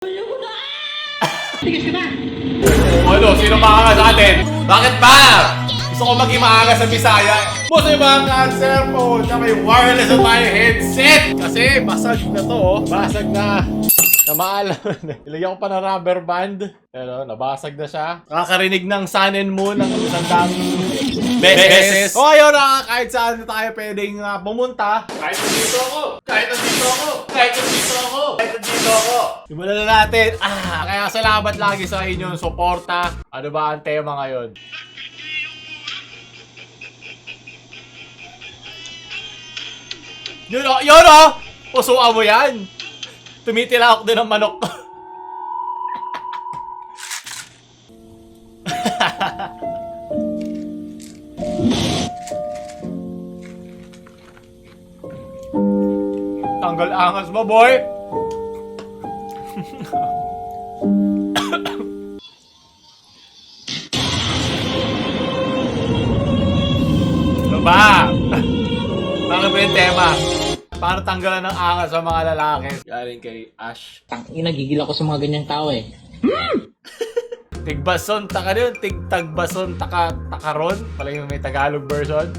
Tigis ka na! Ano? Sino maangas sa atin? Bakit ba? Gusto ko maging maangas sa Bisaya. Gusto yung mga cellphone na may wireless na tayo headset. Kasi basag na to, oh. Basag na. Na maalam. Ilagyan ko pa ng rubber band. Ano, nabasag na siya. Nakakarinig ng sun and moon ng isang beses. O ayun na, kahit saan tayo pwedeng pumunta. Kahit nandito ako. Kahit nandito ako. Kahit nandito ako. Kahit nandito ako. Simulan na natin. Kaya salamat lagi sa inyong suporta. Ano ba ang tema ngayon? Yun o! Yun o! Pusuan mo yan! Tumitilawak din ang manok ko. Tanggal angas mo, boy! Ano ba? Bakit ba yung tema? Para tanggalan ng angas sa mga lalaki. Galing kay Ash. Tangina, gigil ako sa mga ganyang tao eh. Tigbason taka yun. Tigtagbason takaron. Pala yung may Tagalog version.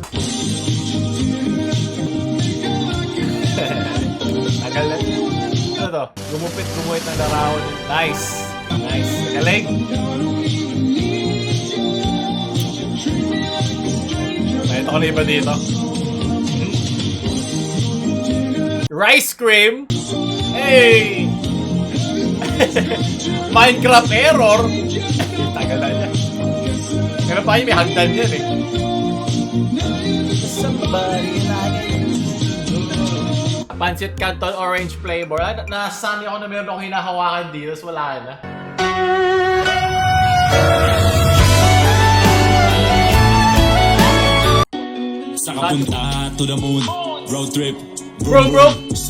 Tagal na. Ano to? Gumuhit ng larawan. Nice. Nice. Galing. Nakita ko na iba dito. Rice cream? Hey! Minecraft error? Tagal na niya. Pero pa yun, may hagdan yan eh. Somebody like Pancit Canton orange flavor. Nasani ako na meron akong hinahawakan dito, so wala na. Sa kapunta to the moon, road trip. Bro!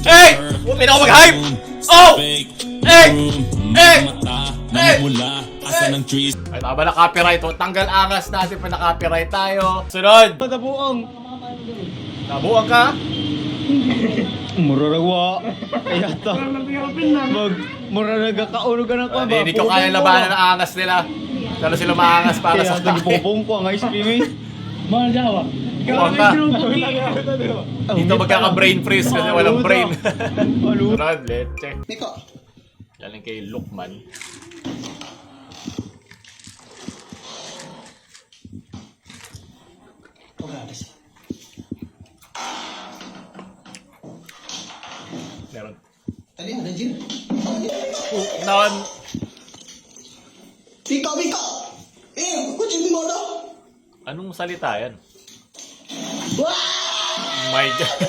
Hey! Huwag na ako mag-hype! Oh! Hey! Hey! Namumula, asa ng trees. Ay, tama na copyright. Tanggal angas natin pa na-copyright tayo. Sunod! Patabuong! Nabuang ka? Muraragwa. Ayata. Mura nagkakaulo ka na ko ba? Hindi ko kaya labanan ng angas nila. Pero sila maangas para sa Kaya tayo. nagpupong ko ang ice cream eh. Mga jawa! Buang ka. Dito magkaka-brain freeze kasi walang brain. Sunod, leche. Galing kay Lukman. Meron. Non. Biko! Anong salita yan? My God.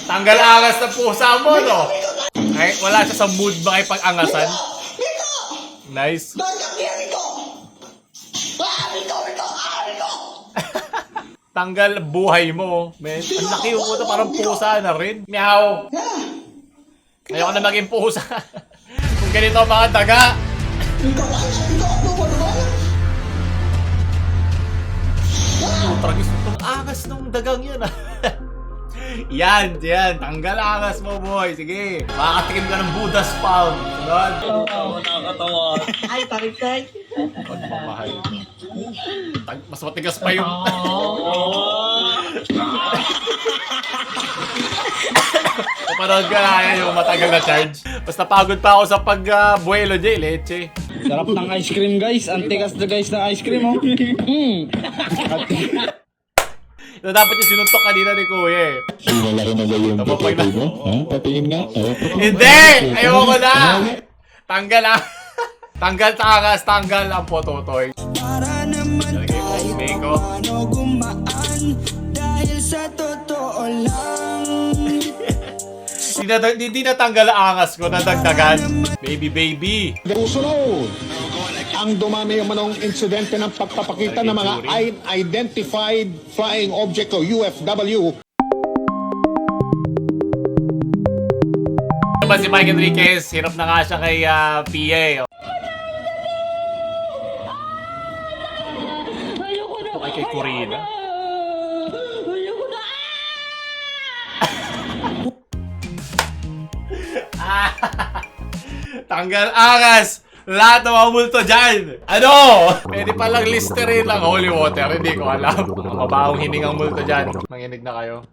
Tanggal angas na pusa mo, no? Ay, wala siya sa mood ba kay pag-angasan? Nice. Tanggal buhay mo, men. Ang laki yung puto, parang pusa na rin. Meow. Ayoko na maging pusa. Kung ganito ang mga daga. Tragis itong angas ng dagang yan, ah. Yan. Tanggal angas mo, boy. Sige. Makakatikim ka ng Buddha's Pound. Sunod. Nakakatawa. Ay, tarik-tay! Pagmamahal. Mas matigas pa yung... Kapanood ka na yan yung matagal na charge. Basta pagod pa ako sa pag-buelo dyan, leche. Sarap ng ice cream guys. Antikas na guys ng ice cream oh. Ito dapat yung sinuntok kanina ni Kuya eh. Malaki na ba yung Napapag na. potato mo? Ha? Patingin nga. Hindi! Ayoko na! Tanggal ah! Tanggal takas, tanggal ang pototoy. Lagay ko ang beko. Hindi natanggal ang angas ko, nadagdagan. Baby. Susunod, ang dumami yung manong insidente ng pagpapakita ng mga unidentified flying object o UFW. Ano ba si Mike Enriquez? Hirap na nga siya kay PA. Ito kay Corina. Tanggal angas! Lahat ng mga multo dyan! Ano? Pwede palang Listerine lang holy water. Hindi ko alam. Ang mabahong hiningang multo dyan. Manginig na kayo.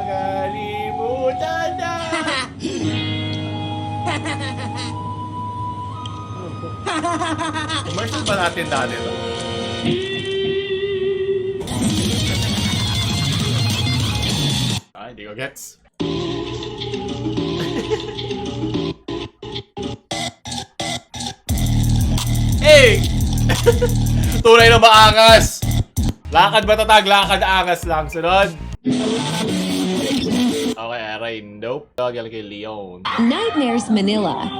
Kalimutan na! Commercial ba natin dati ito? Hindi ko gets. Hey! Tunay na maangas! Lakad matatag, lakad angas lang. Sunod. Okay, Rain. Nope. Tawag kay Leon. Nightmares Manila.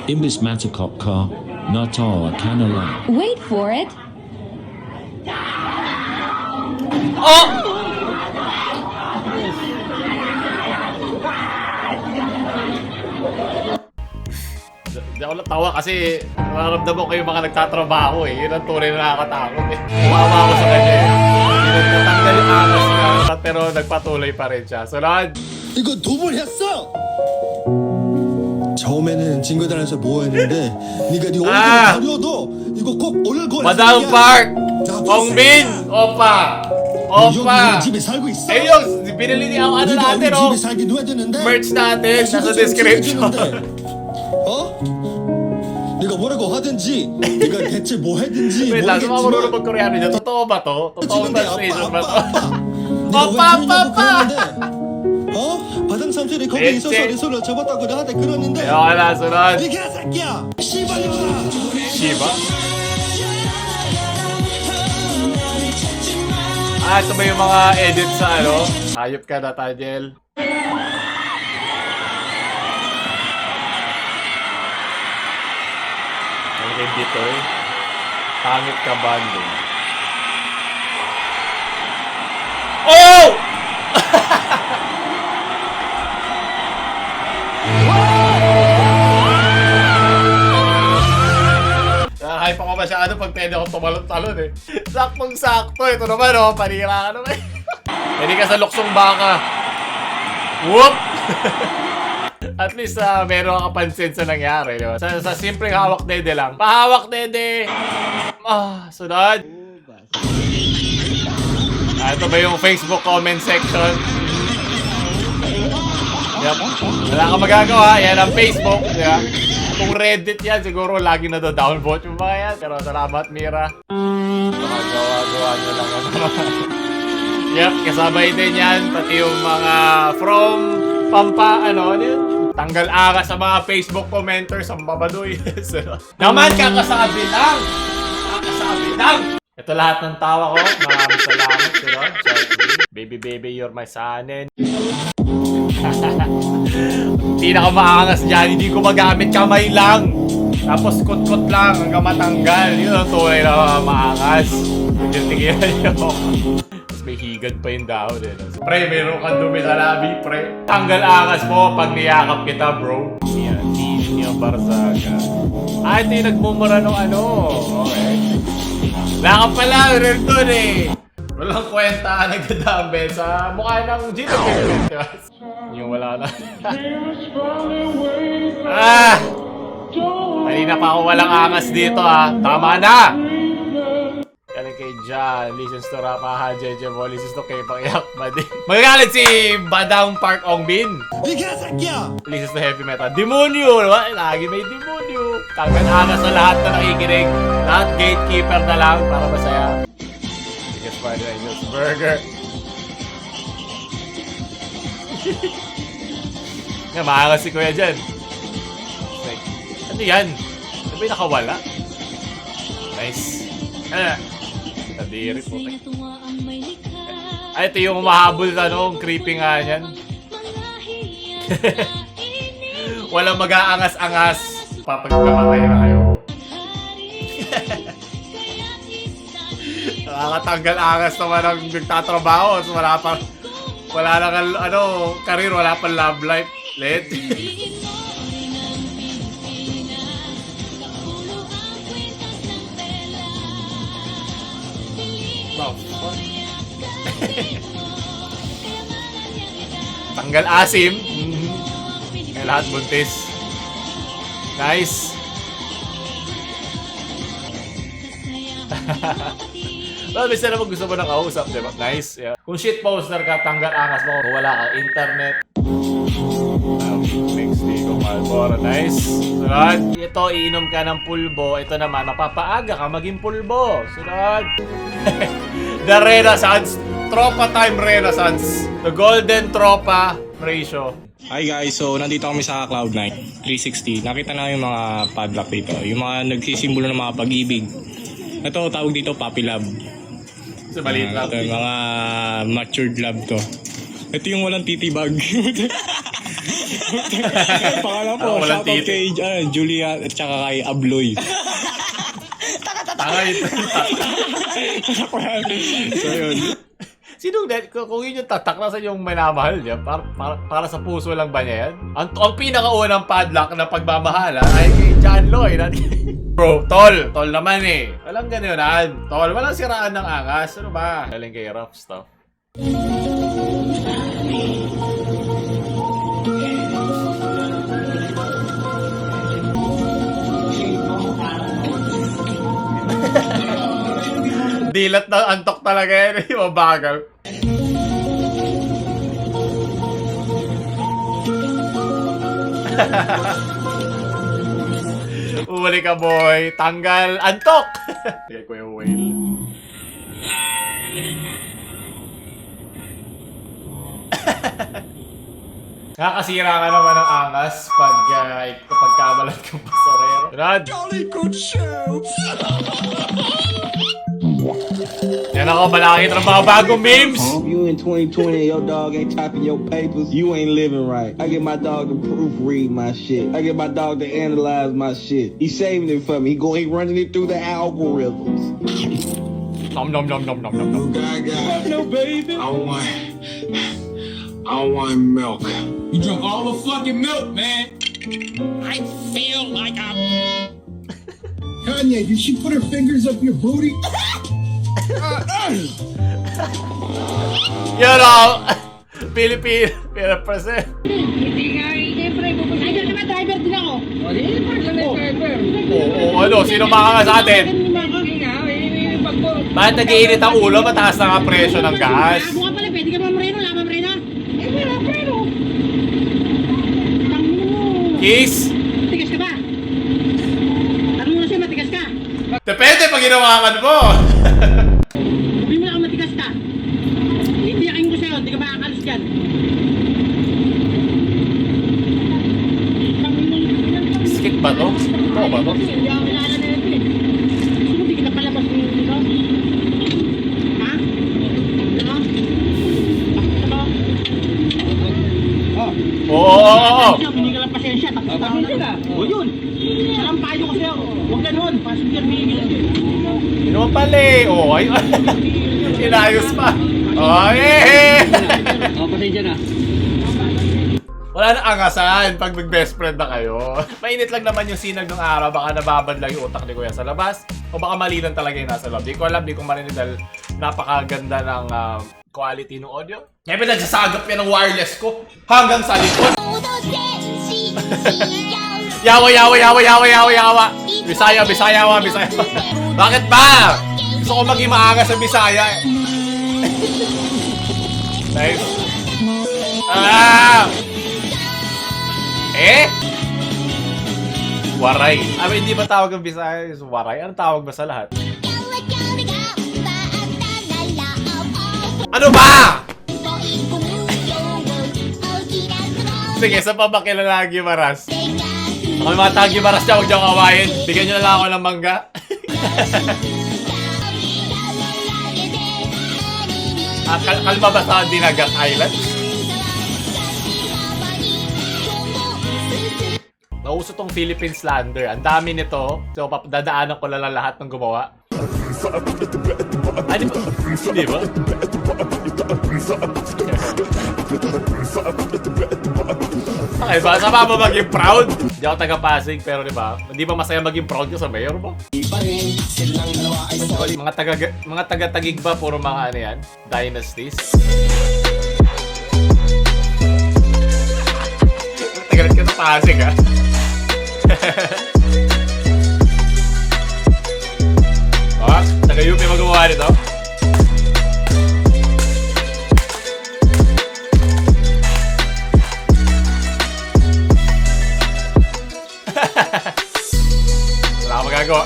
Imbis Matacop car, Natal Canala. Wait for it. Oh! Hindi ako natawa kasi nararamdaman ko yung mga nagtatrabaho eh. Yun ang tunay na nakakatakot eh. Umawa ako sa kanya eh. Hindi nagtatanggal yung angas niya, pero nagpatuloy pa rin siya. Sunod! 이거 두 번 했어. 처음에는 친구들한테 모였는데 네가 네 얼굴 가려도 이거 꼭 오늘 거야. Madam Park! Ongbin! Opa! Opa! 집에 살고 있어. Eh yung binili niya ang ano 네가 natin 우리 oh! 집에 살게 누워야 되는데. Merch natin! Nasa 집에서 description! 챙겨주는데. 어? 네가 뭐라고 하든지 네가 대체 뭐 했든지 Wait lang, sumama marunong 모르겠지만 mag-Koreano niya. Totoo ba to? Totoong 지금데 translation ba to? 네가 왜 아빠, 그러냐고 아빠. 그랬는데 어? 바당 삼촌이 거기 네, 있어서 네. 네 손을 잡았다고 나한테 그러는데 Ayoko na, sunod! 이 개새끼야 씨발이구나. Shiba? Ah, ito ba yung mga edit sa ano? Hayop ka na, Taniel. Ang edito eh. Pangit ka bando. Oh! Hype ako masyado pag pwede ako tumalon-talon eh. Saktong-sakto. Ito naman oh, panira ka naman. Hindi ka sa luksong baka. Whoop! At least meron kang kapansin sa nangyari. Diba? Sa simpleng hawak dede lang. Pahawak dede! Sunod. Ito ba yung Facebook comment section? Yep. Wala kang magagawa. Yan ang Facebook. Yeah. Kung Reddit yan, siguro lagi na downvote yung mga yan. Pero salamat, Mira. Gawa-gawa nyo lang. Yep, kasabay din yan. Pati yung mga from tanggal angas sa mga Facebook commenters ang babadoy. Naman, kakasabi lang! Kakasabi lang! Ito lahat ng tawa ko. Maraming salamat. Baby, you're my sonin. Pinakamaangas dyan, hindi ko magamit, kamay lang. Tapos kot-kot lang hanggang matanggal. Yun ang tunay na maangas. Tigil-tigilan nyo. Tapos may higad pa yung dahon eh. Pre, meron kang dumi sa labi, pre. Tanggal angas mo pag niyakap kita, bro. Yan, yung Barzaga. Ito yung nagmumura ng ano. Okay. Wala ka pala, rin doon eh. Walang kwenta, nagdadambe sa mukha ng Gino Pimentas. Yung wala na. Kanina pa ako walang angas dito Tama na! Galing kay John, listens to Rapaha, Jeje Mo, listens to K-Pang Yakmadin. Magagalit si Badang Park Ongbin. 이 개새끼야. Listens to Heavy Metal. Demonyo! Diba? Lagi may demonyo. Tanggal angas sa lahat na nakikinig. Lahat gatekeeper na lang para masaya. Spider Angel's Burger. Nga, maangas si Kuya dyan. Like, ano yan? Ano ba yung nakawala? Nice. Nadiri po. Ay, ito yung mahabol na creepy nga yan. Walang mag-aangas-angas. Papagkamatay na kayo. Nakakatanggal angas naman ang nagtatrabaho. So wala lang career, wala pang love life. Let. Tanggal asim. Lahat buntis. Nice. Well, bisa naman gusto mo ng kausap, diba? Nice. Yeah. Kung shit poster ka, tanggal angas mo. Kung wala kang internet. Mix Digo Malboro. Nice. Sunod. Ito, iinom ka ng pulbo. Ito naman, mapapaaga ka maging pulbo. Sunod. The Renaissance. Tropa time Renaissance. The Golden Tropa ratio. Hi guys, so nandito kami sa Cloud9 360. Nakita na yung mga padlock dito. Yung mga nagsisimbolo ng mga pag-ibig. Ito, tawag dito puppy love. Sa maliit lang. Ito, mga matured love to. Ito yung walang titibag. Pangalan po, Walang shoutout kay Julia at saka kay Abloy. Tanga ito. So yun. Sinong kung yun yung tatak na sa yung minamahal niya, para sa puso lang ba niya yan? Ang pinakaunang padlock na pagmamahala ay kay John Lloyd. Bro, tol naman eh. Walang ganunan. Tol, walang siraan ng angas. Ano ba? Galing kay rough stuff. Dilat na antok talaga yan. Yung mabagal. Uli ka boy. Tanggal. Antok! Sige ko yung whale. Nakakasira ka naman ng angas pag kabalan kang basorero. Rad! Yan ako, malaki ng mga bagong memes! You in 2020 and your dog ain't typing your papers, you ain't living right. I get my dog to proofread my shit. I get my dog to analyze my shit. He's saving it for me. He running it through the algorithms. Nom nom nom nom nom nom nom. No, baby. I want milk. You drunk all the fucking milk, man. I feel like I'm... Kanye, did she put her fingers up your booty? Yan o! Pilipino present. Hindi nga, siyempre, pupunta dyan naman, driver din ako. O, di, part lang yung driver. Oo, ano? Sino makaka sa atin? Bakit nag-iinit ang ulo? Mataas na nga presyo ng gas. Ako nga pala, pwede ka mamreno, wala mamreno. Eh, wala mamreno. Kiss? Matigas ka ba? Ano mo na siya, matigas ka? Depende pag ginawakan mo. Sabihin mo na kung matigas ka. Itiyakin ko sa'yo, hindi ka makakalis dyan. Skip ba to? Ito ba to? Hindi ako kilala na ito eh. Gusto mo, di kita palabas dito? Ha? Ano? Ano? Oo! Hindi ka lang pasensya, tapos ka. O yun. Alam payo ko sa'yo. Huwag ganun. Passenger vehicle. Yun naman pala eh. Oo, ay. Inayos pa. Oh, eh! O, pasensya na. Wala na angasan pag mag-best friend na kayo. Mainit lang naman yung sinag ng araw. Baka nababad lang yung utak ni Kuya sa labas. O baka mali lang talaga yung nasa loob. Di ko alam, di ko marinig dahil napakaganda ng quality ng audio. Kaya nagsasagap yan ng wireless ko hanggang sa likod. Yawa, yawa, yawa, yawa, yawa, yawa. Bisaya, Bisaya, Bisaya. Bakit ba? Gusto ko maging maangas sa Bisaya eh. Nice. Ah! Eh? Waray. Hindi ba tawag ang Bisaya is waray? Anong tawag ba sa lahat? Ano ba? Sige, sa pa ba kilala ang Gimaras? Ako yung mga tagang Gimaras niya, huwag niyo kawain. Bigyan niyo na lang ako ng mangga. Kalma ba sa Dinagat Island? Nauso tong Philippine Slander. Ang dami nito. So, dadaanan ko lang lahat ng gumawa. Di ba? Hindi ba? Okay ba? Sama ba maging proud? Hindi ako taga-Pasig, pero di ba? Hindi ba masaya maging proud ka sa mayor mo? Mga taga-Tagig ba? Puro mga ano yan? Dynasties? Tagalat ka na. Pasig, ha? Oh, taga-UP magawa nito. Wala akong magagawa.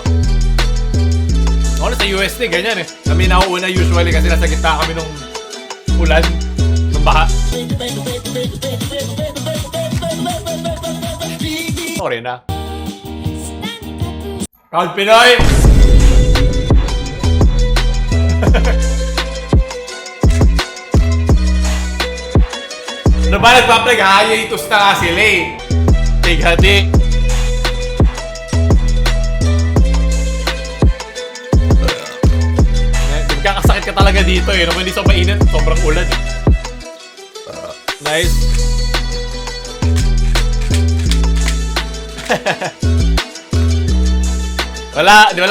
Ako sa USD, ganyan eh. Kami nauuna usually kasi nasa gitna kami nung ulan, nung baha. Sorry na. Proud Pinoy! Ano ba nagpa-plug? Hiatus na nga sila eh. Tighati. Kakasakit ka talaga dito eh. Naman hindi so mainit, sobrang ulan eh. Nice.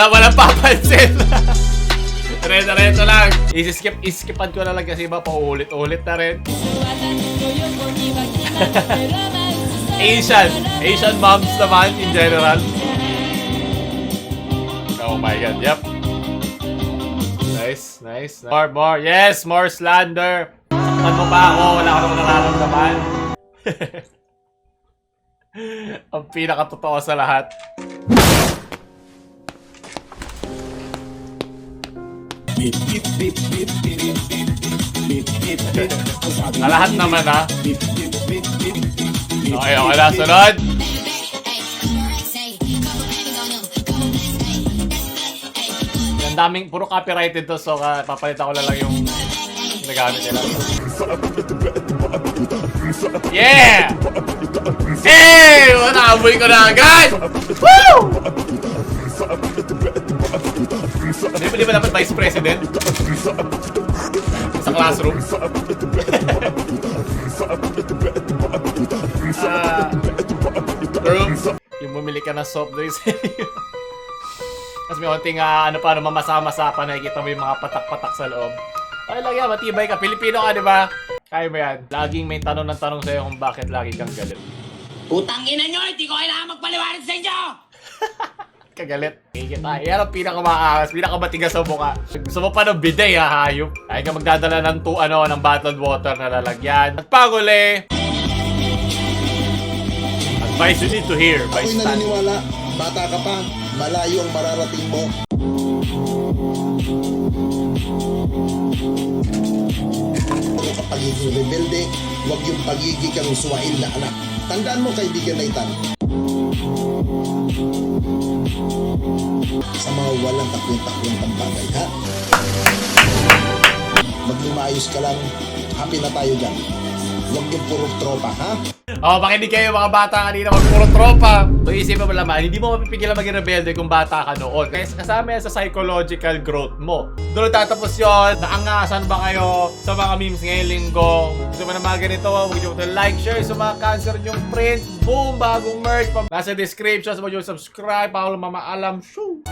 Walang papansin. Reto lang. Iskipan ko na lang kasi iba paulit-ulit na rin. Asian moms naman in general. Oh my god, yep. Nice. More. Yes, more slander. Saktan mo pa ako, wala ka naman nararamdaman. Ang pinakatotoo sa lahat. Na lahat naman, ha? Okay na, sunod. Ang daming, puro copyrighted to, so papalitan ko na lang yung nagamit nila. Yeah! Hey! Naamoy ko na agad! Woo! Di ba dapat vice president? Sa classroom? Yung bumili ka ng soft drinks. Tapos may konting mamasa-masa pa, nakikita mo yung mga patak-patak sa loob. Okay lang yan, matibay ka. Pilipino ka, di ba? Kaya mo yan. Laging may tanong ng tanong sa'yo kung bakit lagi kang galit. Putang ina nyo, hindi ko kailangan magpaliwanag sa inyo! Kagalit. Kikita. Yan ang pinakamaakas, pinakamatigas sa mukha. Gusto mo pa ng bidet, ha, hayop? Kaya ka magdadala ng ng bottled water na lalagyan. At panguli, advice you need to hear. Ako'y naniniwala, bata ka pa, malayo ang mararating mo. Ang pagiging rebelde, huwag yung pagiging kang suwail na anak. Tandaan mo, kaibigan na itan. Sa mga walang takwing-takwing pambagay, ha? Maglumayos ka lang, happy na tayo dyan. Huwag yung puro tropa, ha? Makinig kayo mga bata kanina, mag puro tropa. So isipin mo naman, hindi mo mapipigilan maging rebelde kung bata ka noon. Kaya kasama yan sa psychological growth mo. Doon tatapos yun. Naangasan ba kayo sa mga memes ngayong linggo? Gusto mo na mga ganito, huwag nyo like, share sa mga cancer nyong prints. Boom! Bagong merch. Nasa description, huwag nyo subscribe para mamaalam. Shoo!